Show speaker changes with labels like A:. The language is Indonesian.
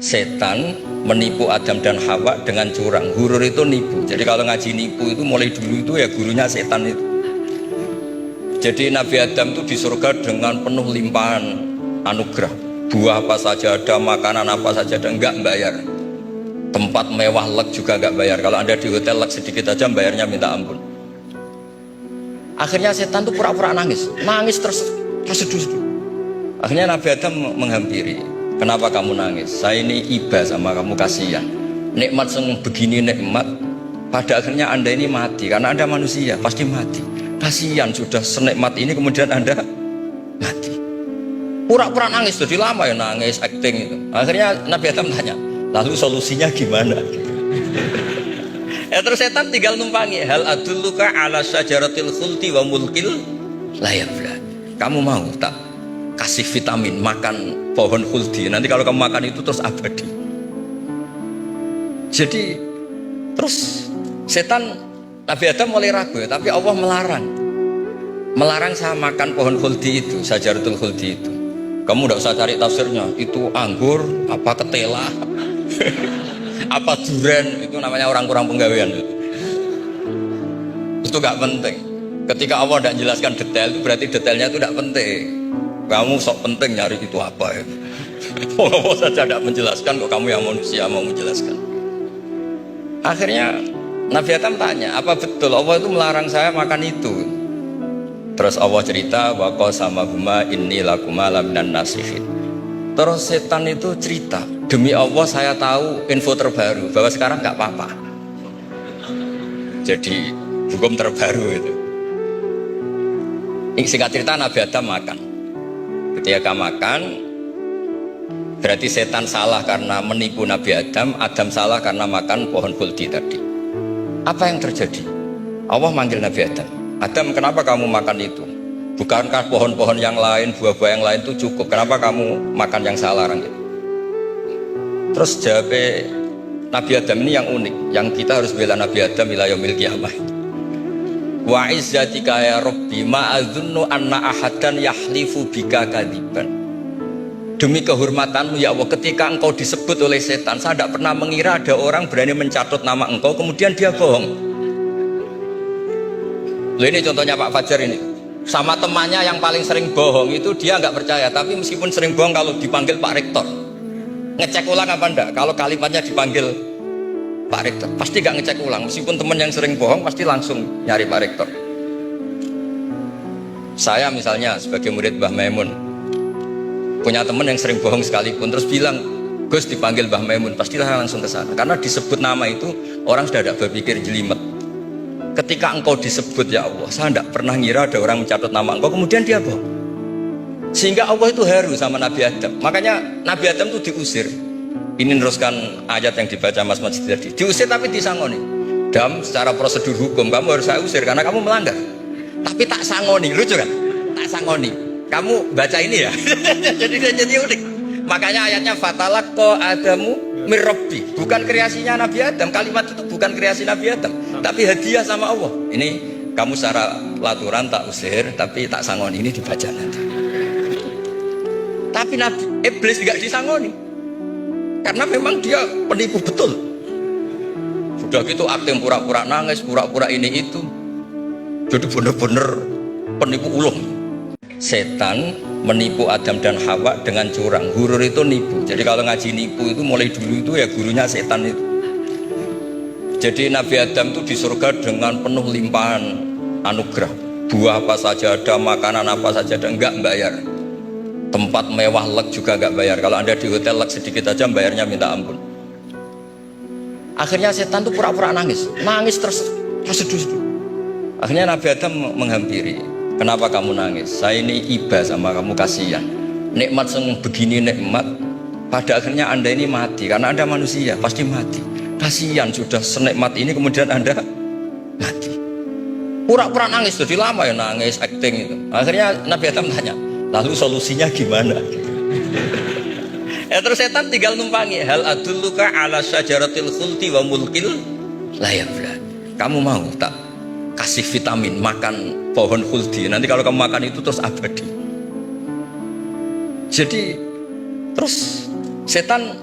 A: setan menipu Adam dan Hawa dengan curang. Hurur itu nipu. Jadi kalau ngaji nipu itu mulai dulu itu ya gurunya setan itu. Jadi Nabi Adam itu di surga dengan penuh limpahan anugerah. Buah apa saja ada, makanan apa saja ada, enggak bayar. Tempat mewah leg juga enggak bayar. Kalau Anda di hotel leg sedikit aja bayarnya minta ampun. Akhirnya setan tuh pura-pura nangis terseduh-seduh. Akhirnya Nabi Adam menghampiri. Kenapa kamu nangis? Saya ini iba sama kamu, kasihan. Nikmat begini nikmat, pada akhirnya Anda ini mati. Karena Anda manusia, pasti mati. Kasihan sudah senikmat ini kemudian Anda mati. Pura-pura nangis, jadi lama ya nangis, acting itu. Akhirnya Nabi Adam tanya, lalu solusinya gimana? Terus setan tinggal numpangi. Hal adulluka ala syajaratil khuldi wa mulkil la yafla. Kamu mau tak kasih vitamin makan pohon khuldi? Nanti kalau kamu makan itu terus abadi. Jadi terus setan, Nabi Adam mulai ragu ya, tapi Allah melarang saya makan pohon khuldi itu, syajaratul khuldi itu. Kamu tidak usah cari tafsirnya, itu anggur apa ketela apa duren, itu namanya orang kurang penggawean. Itu gak penting. Ketika Allah tidak jelaskan detail, itu berarti detailnya itu tidak penting. Kamu sok penting nyari itu apa ya? Allah saja tidak menjelaskan, kok kamu yang manusia mau menjelaskan. Akhirnya Nabi Adam tanya, apa betul Allah itu melarang saya makan itu? Terus Allah cerita, wa qasamahuma inni lakuma laminan nasihin. Terus setan itu cerita, demi Allah saya tahu info terbaru bahwa sekarang nggak apa-apa. Jadi hukum terbaru itu. Ini singkat cerita, Nabi Adam makan. Ketika makan, berarti setan salah karena menipu Nabi Adam, Adam salah karena makan pohon khuldi tadi. Apa yang terjadi? Allah manggil Nabi Adam. Adam, kenapa kamu makan itu? Bukankah pohon-pohon yang lain, buah-buah yang lain itu cukup? Kenapa kamu makan yang saya larang itu? Terus jawab Nabi Adam ini yang unik, yang kita harus bela Nabi Adam ila yaumil qiyamah. Wa izzatika ya Rabbi ma adzunnu anna ahadan yahlifu bika kadiban. Demi kehormatanmu ya Allah, ketika engkau disebut oleh setan, saya tidak pernah mengira ada orang berani mencatut nama engkau kemudian dia bohong. Loh, ini contohnya Pak Fajar ini. Sama temannya yang paling sering bohong itu dia nggak percaya, tapi meskipun sering bohong kalau dipanggil Pak Rektor, ngecek ulang apa enggak? Kalau kalimatnya dipanggil Pak Rektor, pasti nggak ngecek ulang. Meskipun teman yang sering bohong pasti langsung nyari Pak Rektor. Saya misalnya sebagai murid Mbah Maimun punya teman yang sering bohong sekalipun, terus bilang Gus dipanggil Mbah Maimun, pastilah langsung ke sana. Karena disebut nama itu orang sudah tidak berpikir jelimet. Ketika engkau disebut ya Allah, saya tidak pernah ngira ada orang mencatat nama engkau kemudian dia bohong. Sehingga Allah itu haru sama Nabi Adam. Makanya Nabi Adam itu diusir. Ini meneruskan ayat yang dibaca Mas Masjid tadi. Diusir tapi disangoni. Dam, secara prosedur hukum kamu harus saya usir karena kamu melanggar. Tapi tak sangoni, lucu kan? Tak sangoni. Kamu baca ini ya. jadi unik. Makanya ayatnya fatalaqqa Adamu mir Rabbi. Bukan kreasinya Nabi Adam. Kalimat itu bukan kreasi Nabi Adam, tapi hadiah sama Allah. Ini kamu secara laturan tak usir, tapi tak sangoni, ini dibaca nanti. Tapi Nabi Iblis tidak disangoni, karena memang dia penipu betul. Sudah gitu akting pura-pura nangis, pura-pura ini itu. Jadi bener-bener penipu ulung. Setan menipu Adam dan Hawa dengan curang. Hurur itu nipu. Jadi kalau ngaji nipu itu mulai dulu itu ya gurunya setan itu. Jadi Nabi Adam itu di surga dengan penuh limpahan anugerah. Buah apa saja ada, makanan apa saja ada, enggak bayar. Tempat mewah leg juga enggak bayar. Kalau Anda di hotel leg sedikit aja bayarnya minta ampun. Akhirnya setan itu pura-pura nangis terseduh-seduh. Akhirnya Nabi Adam menghampiri. Kenapa kamu nangis? Saya ini iba sama kamu, kasihan. Nikmat begini nikmat, pada akhirnya Anda ini mati. Karena Anda manusia, pasti mati. Kasihan sudah senikmat ini kemudian Anda mati. Pura-pura nangis, jadi lama ya nangis, acting itu. Akhirnya Nabi Adam tanya, lalu solusinya gimana? Terus setan tinggal numpangi. Hal adulluka ala syajaratil khuldi wa mulkil la yafla. Kamu mau tak kasih vitamin makan pohon khuldi? Nanti kalau kamu makan itu terus abadi. Jadi terus setan